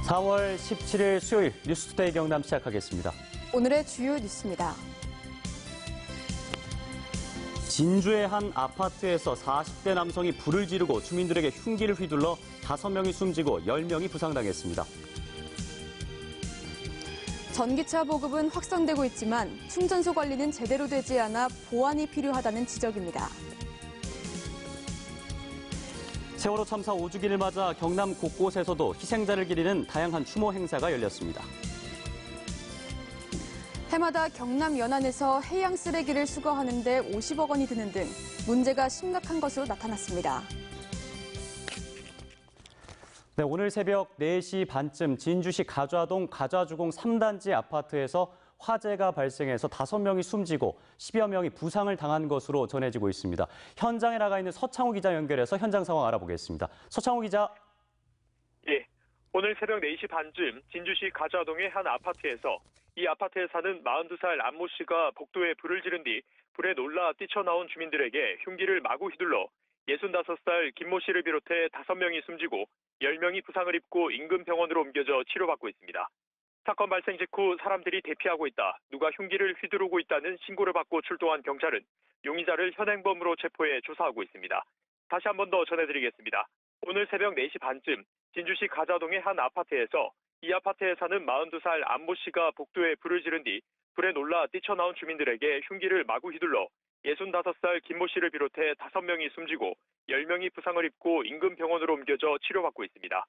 4월 17일 수요일 뉴스투데이 경남 시작하겠습니다. 오늘의 주요 뉴스입니다. 진주의 한 아파트에서 40대 남성이 불을 지르고 주민들에게 흉기를 휘둘러 5명이 숨지고 10명이 부상당했습니다. 전기차 보급은 확산되고 있지만 충전소 관리는 제대로 되지 않아 보완이 필요하다는 지적입니다. 세월호 참사 5주기를 맞아 경남 곳곳에서도 희생자를 기리는 다양한 추모 행사가 열렸습니다. 해마다 경남 연안에서 해양 쓰레기를 수거하는 데 50억 원이 드는 등 문제가 심각한 것으로 나타났습니다. 네, 오늘 새벽 4시 반쯤 진주시 가좌동 가좌주공 3단지 아파트에서 화재가 발생해서 5명이 숨지고 10여 명이 부상을 당한 것으로 전해지고 있습니다. 현장에 나가 있는 서창우 기자 연결해서 현장 상황 알아보겠습니다. 서창우 기자. 예, 오늘 새벽 4시 반쯤 진주시 가좌동의 한 아파트에서 이 아파트에 사는 42살 안모 씨가 복도에 불을 지른 뒤 불에 놀라 뛰쳐나온 주민들에게 흉기를 마구 휘둘러 65살 김모 씨를 비롯해 5명이 숨지고 10명이 부상을 입고 인근 병원으로 옮겨져 치료받고 있습니다. 사건 발생 직후 사람들이 대피하고 있다, 누가 흉기를 휘두르고 있다는 신고를 받고 출동한 경찰은 용의자를 현행범으로 체포해 조사하고 있습니다. 다시 한 번 더 전해드리겠습니다. 오늘 새벽 4시 반쯤 진주시 가좌동의 한 아파트에서 이 아파트에 사는 42살 안모 씨가 복도에 불을 지른 뒤 불에 놀라 뛰쳐나온 주민들에게 흉기를 마구 휘둘러 65살 김모 씨를 비롯해 5명이 숨지고 10명이 부상을 입고 인근 병원으로 옮겨져 치료받고 있습니다.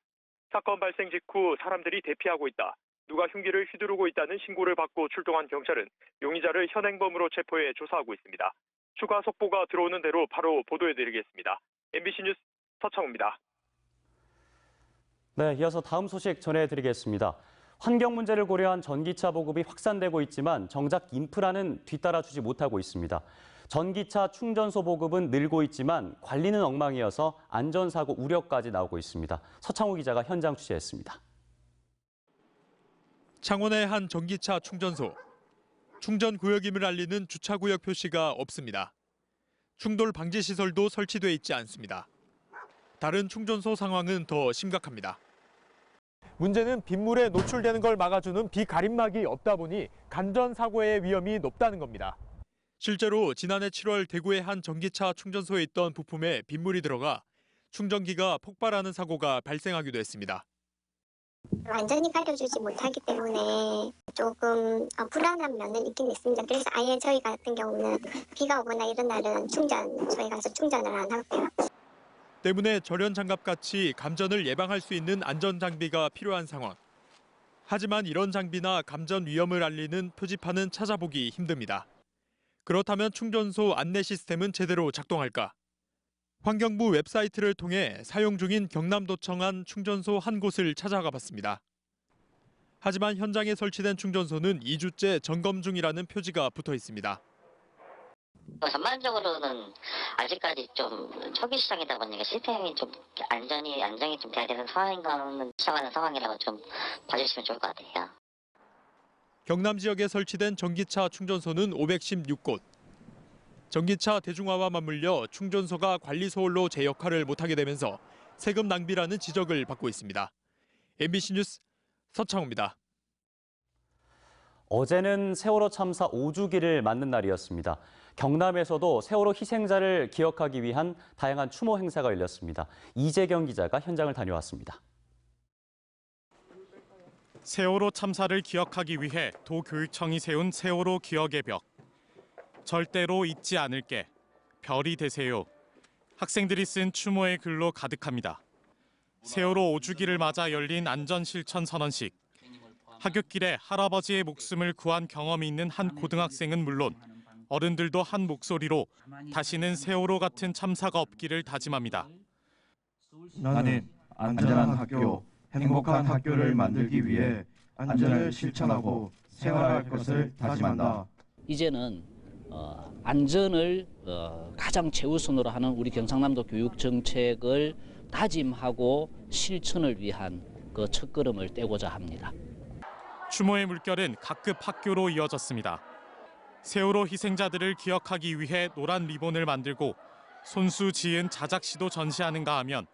사건 발생 직후 사람들이 대피하고 있다, 누가 흉기를 휘두르고 있다는 신고를 받고 출동한 경찰은 용의자를 현행범으로 체포해 조사하고 있습니다. 추가 속보가 들어오는 대로 바로 보도해드리겠습니다. MBC 뉴스 서창우입니다. 네, 이어서 다음 소식 전해드리겠습니다. 환경 문제를 고려한 전기차 보급이 확산되고 있지만 정작 인프라는 뒤따라주지 못하고 있습니다. 전기차 충전소 보급은 늘고 있지만 관리는 엉망이어서 안전사고 우려까지 나오고 있습니다. 서창우 기자가 현장 취재했습니다. 창원의 한 전기차 충전소. 충전 구역임을 알리는 주차구역 표시가 없습니다. 충돌 방지 시설도 설치돼 있지 않습니다. 다른 충전소 상황은 더 심각합니다. 문제는 빗물에 노출되는 걸 막아주는 비가림막이 없다 보니 간전 사고의 위험이 높다는 겁니다. 실제로 지난해 7월 대구의 한 전기차 충전소에 있던 부품에 빗물이 들어가 충전기가 폭발하는 사고가 발생하기도 했습니다. 완전히 가려주지 못하기 때문에 조금 불안한 면은 있긴 있습니다. 그래서 아예 저희 같은 경우는 비가 오거나 이런 날은 저희 가서 충전을 안 하고요. 때문에 절연 장갑같이 감전을 예방할 수 있는 안전 장비가 필요한 상황. 하지만 이런 장비나 감전 위험을 알리는 표지판은 찾아보기 힘듭니다. 그렇다면 충전소 안내 시스템은 제대로 작동할까? 환경부 웹사이트를 통해 사용 중인 경남도청 안 충전소 한 곳을 찾아가 봤습니다. 하지만 현장에 설치된 충전소는 2주째 점검 중이라는 표지가 붙어 있습니다. 전반적으로는 아직까지 좀 초기 시장이다 보니까 시스템이 좀 안정이 좀 돼야 되는 상황인가는 시작하는 상황이라고 좀 봐주시면 좋을 것 같아요. 경남 지역에 설치된 전기차 충전소는 516곳. 전기차 대중화와 맞물려 충전소가 관리 소홀로 제 역할을 못하게 되면서 세금 낭비라는 지적을 받고 있습니다. MBC 뉴스 서창우입니다. 어제는 세월호 참사 5주기를 맞는 날이었습니다. 경남에서도 세월호 희생자를 기억하기 위한 다양한 추모 행사가 열렸습니다. 이재경 기자가 현장을 다녀왔습니다. 세월호 참사를 기억하기 위해 도교육청이 세운 세월호 기억의 벽. 절대로 잊지 않을게. 별이 되세요. 학생들이 쓴 추모의 글로 가득합니다. 세월호 5주기를 맞아 열린 안전실천 선언식. 하굣길에 할아버지의 목숨을 구한 경험이 있는 한 고등학생은 물론 어른들도 한 목소리로 다시는 세월호 같은 참사가 없기를 다짐합니다. 나는 안전한 학교, 행복한 학교를 만들기 위해 안전을 실천하고 생활할 것을 다짐한다. 이제는 안전을 가장 최우선으로 하는 우리 경상남도 교육 정책을 다짐하고 실천을 위한 그 첫걸음을 떼고자 합니다. 추모의 물결은 각급 학교로 이어졌습니다. 세월호 희생자들을 기억하기 위해 노란 리본을 만들고 손수 지은 자작시도 전시하는가 하면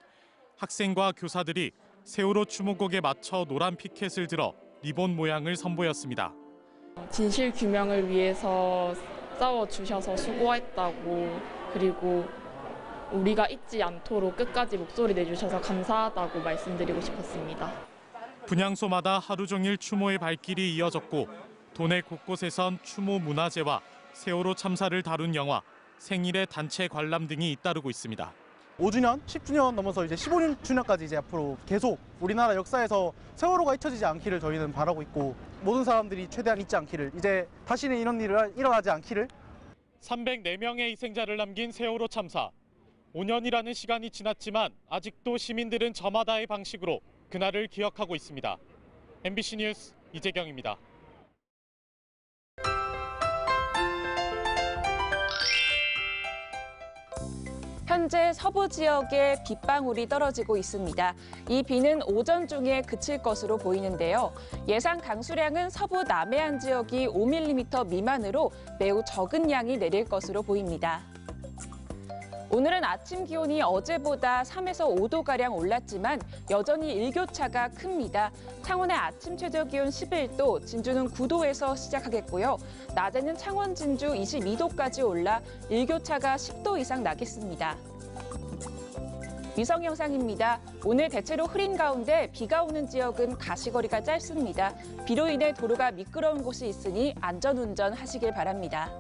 학생과 교사들이 세월호 추모곡에 맞춰 노란 피켓을 들어 리본 모양을 선보였습니다. 진실 규명을 위해서 싸워주셔서 수고했다고, 그리고 우리가 잊지 않도록 끝까지 목소리 내주셔서 감사하다고 말씀드리고 싶었습니다. 분향소마다 하루 종일 추모의 발길이 이어졌고 도내 곳곳에선 추모 문화제와 세월호 참사를 다룬 영화, 생일의 단체 관람 등이 잇따르고 있습니다. 5주년, 10주년 넘어서 이제 15주년까지 이제 앞으로 계속 우리나라 역사에서 세월호가 잊혀지지 않기를 저희는 바라고 있고, 모든 사람들이 최대한 잊지 않기를, 이제 다시는 이런 일이 일어나지 않기를. 304명의 희생자를 남긴 세월호 참사. 5년이라는 시간이 지났지만 아직도 시민들은 저마다의 방식으로 그날을 기억하고 있습니다. MBC 뉴스 이재경입니다. 현재 서부 지역에 빗방울이 떨어지고 있습니다. 이 비는 오전 중에 그칠 것으로 보이는데요. 예상 강수량은 서부 남해안 지역이 5mm 미만으로 매우 적은 양이 내릴 것으로 보입니다. 오늘은 아침 기온이 어제보다 3에서 5도가량 올랐지만 여전히 일교차가 큽니다. 창원의 아침 최저 기온 11도, 진주는 9도에서 시작하겠고요. 낮에는 창원, 진주 22도까지 올라 일교차가 10도 이상 나겠습니다. 위성 영상입니다. 오늘 대체로 흐린 가운데 비가 오는 지역은 가시거리가 짧습니다. 비로 인해 도로가 미끄러운 곳이 있으니 안전운전 하시길 바랍니다.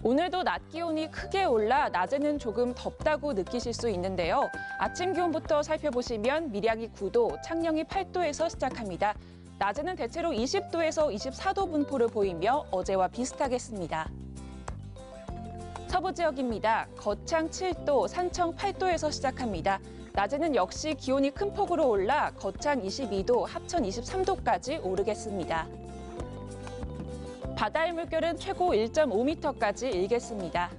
오늘도 낮 기온이 크게 올라 낮에는 조금 덥다고 느끼실 수 있는데요. 아침 기온부터 살펴보시면 밀양이 9도, 창녕이 8도에서 시작합니다. 낮에는 대체로 20도에서 24도 분포를 보이며 어제와 비슷하겠습니다. 서부 지역입니다. 거창 7도, 산청 8도에서 시작합니다. 낮에는 역시 기온이 큰 폭으로 올라 거창 22도, 합천 23도까지 오르겠습니다. 바다의 물결은 최고 1.5m까지 일겠습니다.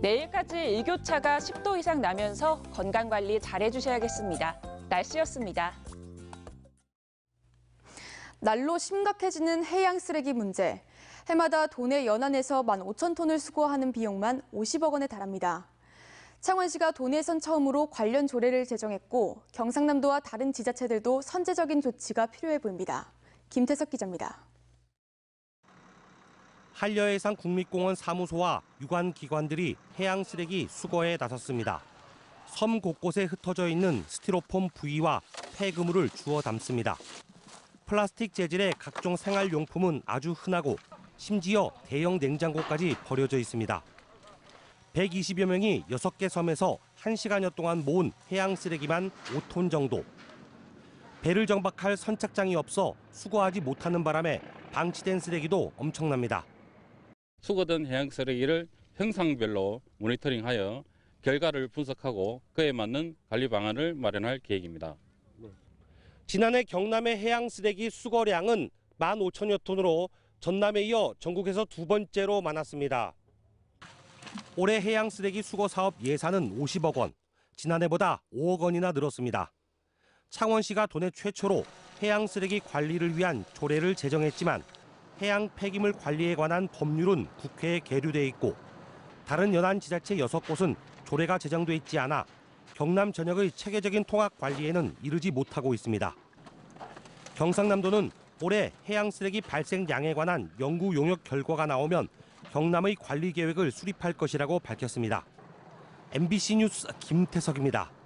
내일까지 일교차가 10도 이상 나면서 건강관리 잘해주셔야겠습니다. 날씨였습니다. 날로 심각해지는 해양 쓰레기 문제. 해마다 도내 연안에서 15,000톤을 수거하는 비용만 50억 원에 달합니다. 창원시가 도내에선 처음으로 관련 조례를 제정했고 경상남도와 다른 지자체들도 선제적인 조치가 필요해 보입니다. 김태석 기자입니다. 한려해상 국립공원 사무소와 유관 기관들이 해양 쓰레기 수거에 나섰습니다. 섬 곳곳에 흩어져 있는 스티로폼 부위와 폐그물을 주워 담습니다. 플라스틱 재질의 각종 생활용품은 아주 흔하고 심지어 대형 냉장고까지 버려져 있습니다. 120여 명이 6개 섬에서 1시간여 동안 모은 해양 쓰레기만 5톤 정도. 배를 정박할 선착장이 없어 수거하지 못하는 바람에 방치된 쓰레기도 엄청납니다. 수거된 해양 쓰레기를 형상별로 모니터링하여 결과를 분석하고 그에 맞는 관리 방안을 마련할 계획입니다. 지난해 경남의 해양 쓰레기 수거량은 15,000여 톤으로 전남에 이어 전국에서 두 번째로 많았습니다. 올해 해양 쓰레기 수거 사업 예산은 50억 원, 지난해보다 5억 원이나 늘었습니다. 창원시가 도내 최초로 해양 쓰레기 관리를 위한 조례를 제정했지만 해양 폐기물 관리에 관한 법률은 국회에 계류돼 있고 다른 연안 지자체 6곳은 조례가 제정돼 있지 않아 경남 전역의 체계적인 통합 관리에는 이르지 못하고 있습니다. 경상남도는 올해 해양 쓰레기 발생량에 관한 연구 용역 결과가 나오면 경남의 관리 계획을 수립할 것이라고 밝혔습니다. MBC 뉴스 김태석입니다.